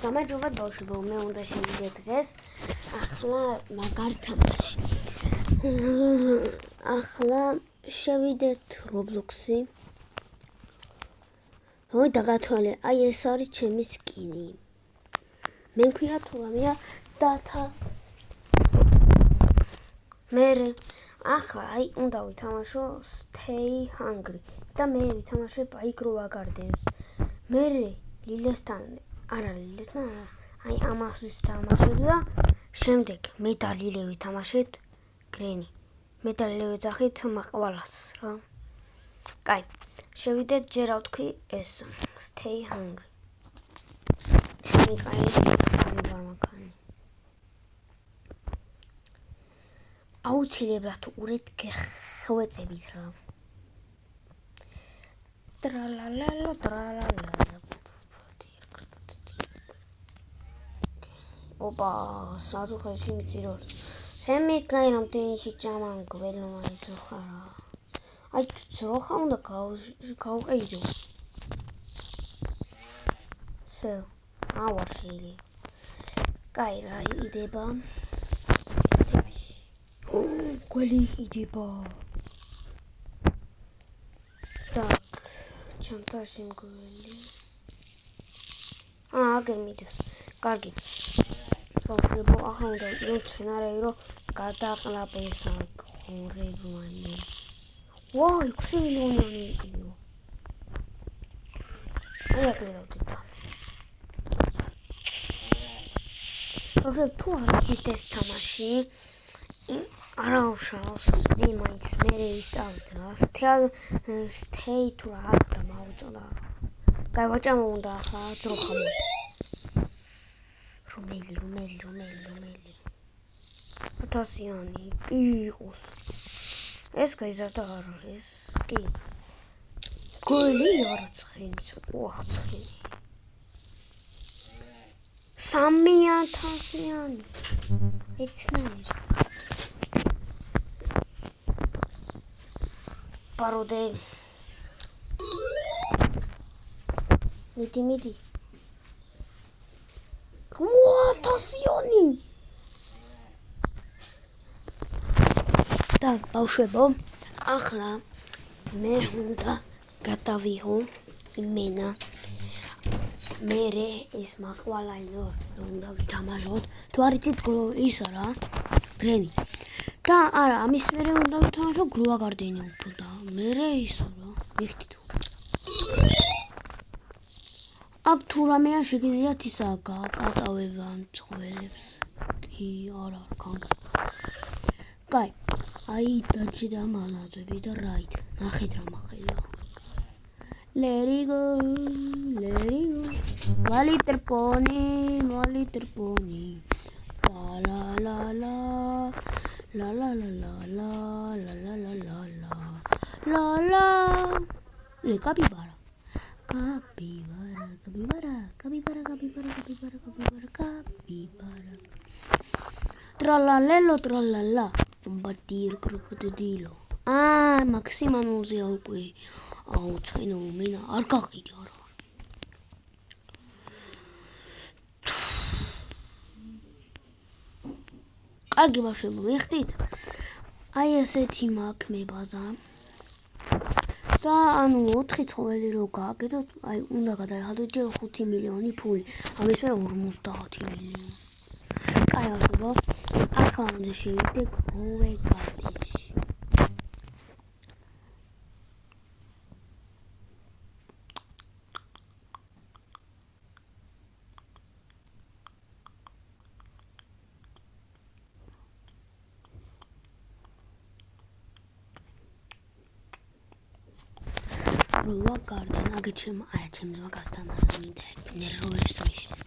გამარჯობა ბავშვებო, მე უნდა შევიდე დღეს ახლა მაგარ თამაში. ახლა შევიდეთ Roblox-ი. ой, დაგათვალე, აი ეს არის ჩემი სკინი. მე მქვია თუ რამეა დათა. მე ახლა აი უნდა ვითამაშო Stay Hungry და მე ვითამაშებ აი Grow Gardens. მე ლილესთან არა ლილესთან აი ამას ვითამაშებ და შემდეგ მე და ლილე ვითამაშებთ გრენი. მე და ლილე ვეძახით მაყვალას რა. კაი, შევიდეთ ჯერ ავთქვი ეს Stay Hungry. აუცილებლად ურეთ გეხვეწებით რა. ტრალალალა ტრალალალა. ოპა, საზუხეში მიწიროს. სემი კაი რამდენი შეჭამან გველმა იცოხარა. აი ძროხა უნდა გავყიდო. სე ავა შეიძლება. კაი რა იდება? გველი იდება. так, ჩემთაში მგველი. აგერ მიდის. კარგი. ბავშვებო, ახლა უნდა იყო სცენარები, რომ გადაყლაპეს ხორებმა. ვაი, 6 მილიონიანი იყო. აი აქ დავდივდა. ბავშვებო, თუ არ იცით ეს თამაში, არა უშავს, მე მაინც მე ვისწავლეთ რა. Stay თუ რაღაც და მოვწოდა. კაი, ვაჭამო უნდა ახლა ძროხა. რომელი 1000-იანი კი იყოს. ეს გაიზარდა არა ეს კი. გოლი არა ცხენიც, ცხენი. 3000-იანი. ეცნაირი. პაროდე. მიდი. 1000-იანი. და ბავშვებო, ახლა მე უნდა გადავიღო იმენა. მე ეს მაყვალაინო უნდა ვითამაშოთ. თუ არ იცით ისა რა, გრენი. და არა, ამის მერე უნდა ვითამაშო Grow Garden უფრო და მე ისო რა, მიხდით. აქ თუ რამეა შეგიძლიათ ისა გაკატავება მწველებს. კი, არა, კანკ. კაი, აი დაჭი და მალაძები და რაით. ნახეთ რა მახელა. Let it go. My little pony. La la la. La la la la la la la la la la la la. Le capibara. Tralalelo tralala. Batir crocodilo. მაქსიმალურზე უკვე აუცხენო მენა არ გაყიდე არა. კარგი ბავშვებო, მიხდით? აი ესეთი მაქვს მე ბაზა. და ანუ 4 ცხოველი რო გააკეთოთ, აი უნდა გადაიხადოთ ჯერ 5 მილიონი ფული. ამის მე 50 მილიონი. კაი ბავშვებო, ახლა უნდა შევიდეთ Grow Garden-ში. Grow Garden, აგეჩემ არა ჩემს მაგასთან არ მინდა ნერვებს მიშლის.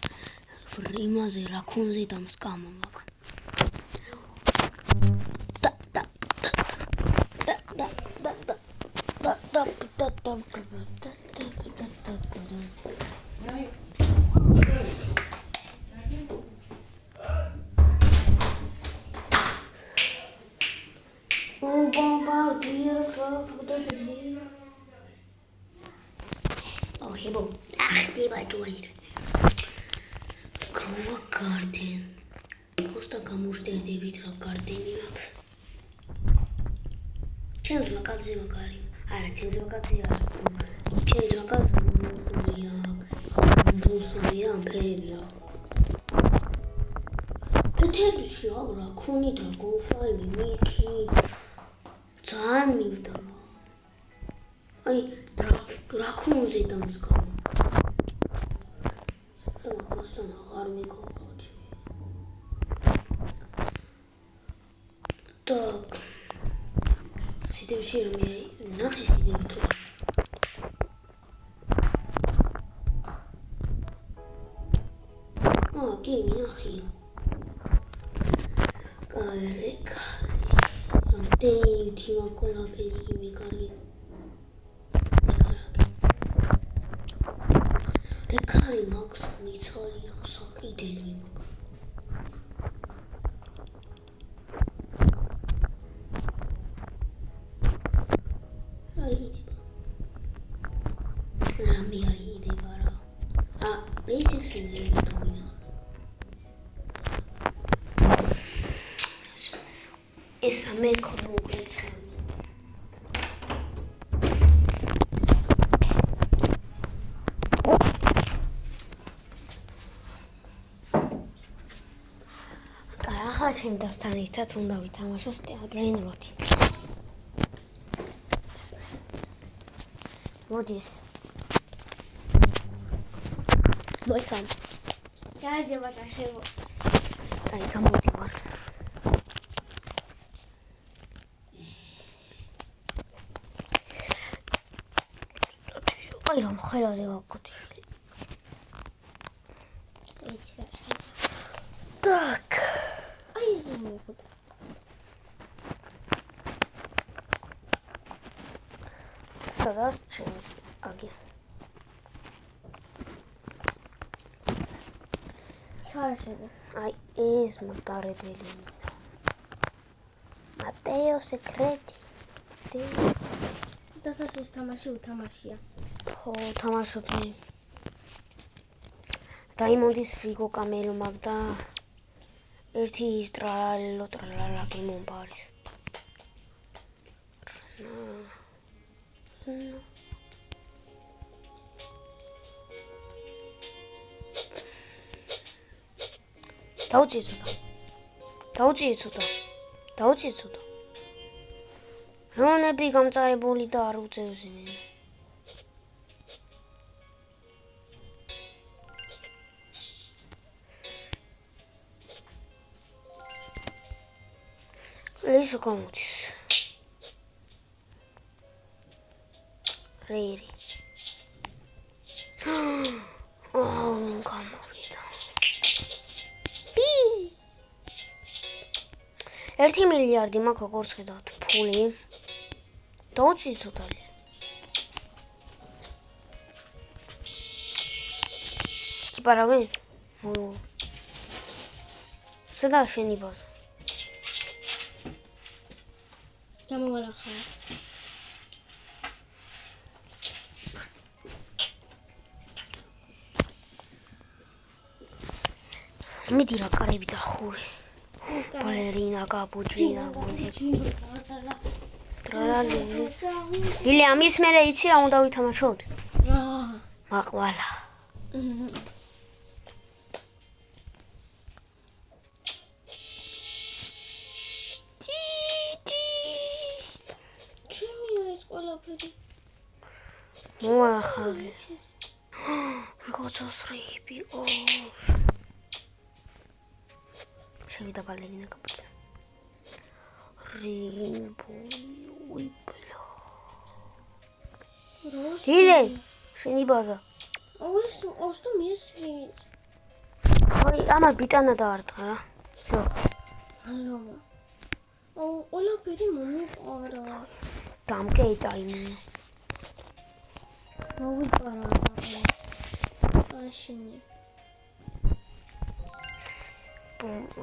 იმაზე რაკუნზე და მსკამა მაგ. Oh, hebo. Ach, die war durch. ხედებით რა გარდენი აქვს. ჩემს მაგაზე მაგარი. არა, ჩემს მაგაზე არა. ჩემს მაგაზე რუსულია, ამფერები აქვს. ეთერში არა, ქონი და გოფაილი მიქი. ძალიან მივდა. აი, რაკუნზე დამსკა. მაგასთან აღარ მიგობროჩი. Так. სიდევში რომ ნახე სიდევი თუ. კი მინახი. კაირეკა. რამდენი თიმა კოლაფერი კი მეკარი. რეკალი მაქვს მიცოლი რა საყიდელი მაქვს. რამე არ იდება რა. ბეისიკში ნერო დავინახე. ეს ამე კონკრეტს ჩემთან ერთად უნდა ვითამაშოს Brain Rot. მოდის. მოსამ. გაიძება და შევო. აი გამოდივარ. აი რომ ხელაზე ვაკუთიშლი. Так. სადაც ჩემი აგი. ჩარაშები. აი ეს მოტარებელი. მატეო სეკრეტი. დათასის თამაში უთამაშია. ხო, თამაშობდი. დაიმონდის ფრიგო კამერო მაგდა. ერთი ის ტრალალო ტრალალა გემონბარის. დაუწიեցოდა. რონები გამწარებული და არ უწევს იმენ. ეს გამოდის. რეირი. მინ გამოვიდა. 1 მილიარდი მაქვს როგორც ხედავთ ფული. დაუწიեցოდალი. კიპარავენ? სადა შენი ბაზა? გამოვალახა. მიდი რა კარები დახურე. ბალერინა კაპუჩინო გონი. ტრალალი. ილი ამის მერე იცი რა უნდა ვითამაშოთ? მაყვალა. მოახალე. როგორ სრიბი ო. შევიდა ბალერინა კაპუჩინო. რინბოი ბლო. ილე, შენი ბაზა. ოს თუ მისის. აი, ამა ბიტანა დაარტყა რა. всё. ალომა. ყველაფერი მომიყარა. დამკეიტა იმენ. მოვიყარა. აშინი.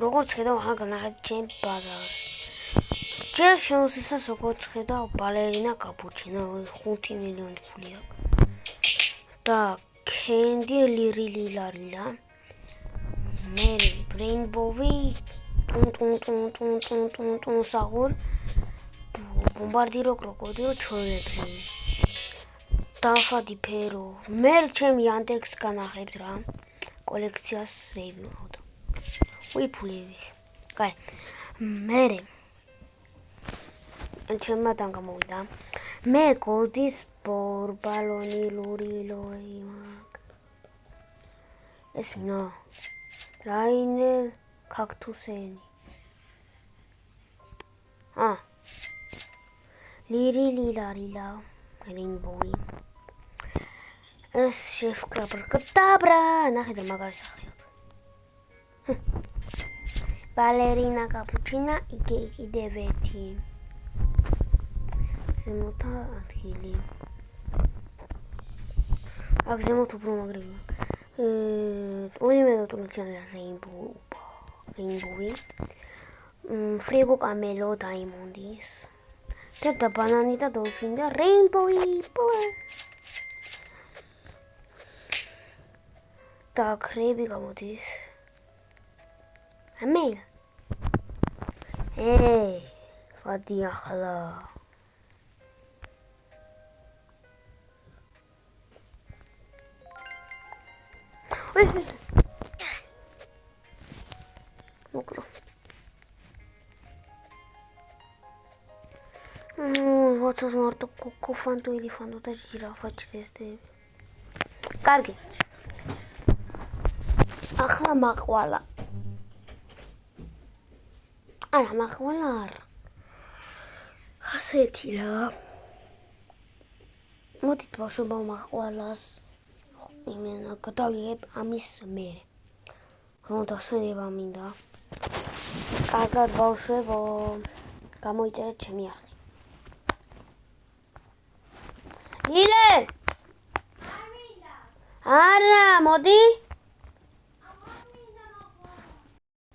როგორც ხედავ აღგანა ჩემ ბაზარს. ჯერ შემოსისას როგორც ხედავ ბალერინა კაპუჩინო 5 მილიონი ფული აქვს. და კენდი ლირილილარილა. მე ბრეინბოვი ტუნ საღურ ბომბარდირო კროკოდილო ჩოლებრი დაფადი ფერო მე ჩემი ანდექს განახლებთ რა კოლექციას რევიუდ უიფულები კაი მერე ჩემთან გამოვიდა მე გოლდის ბორბალონი ლურილოი მაგ ეს ვინა რაინელ ქაქტუსენი ლირი ლილა რინბოი ეს შეფკრაბრკდაბრა ნახეთ რა მაგარი სახეა ბალერინა კაპუჩინა კიდევ ერთი ზემოთა ადგილი აქ ზემოთ უფრო მაგრები უნიმედო ტუნჩანა რეინბოი ფრიგო კამელო დაიმონდის და ბანანი და დოლფინი და რეინბოი და კრები გამოდის ამე ვადი ახლა მოკრო ვაცოს მარტო კოფანტო ელიფანტო და ჟირაფა ჩრესდები კარგი ახლა მაყვალა არა მაყვალა არა ასეთი რა მოდით ბავშვებო მაყვალას იმენა გადავიღებ ამის მერე რომ დასვენება მინდა კარგად ბავშვებო გამოიწერეთ ჩემი არხი ილე არა მოდი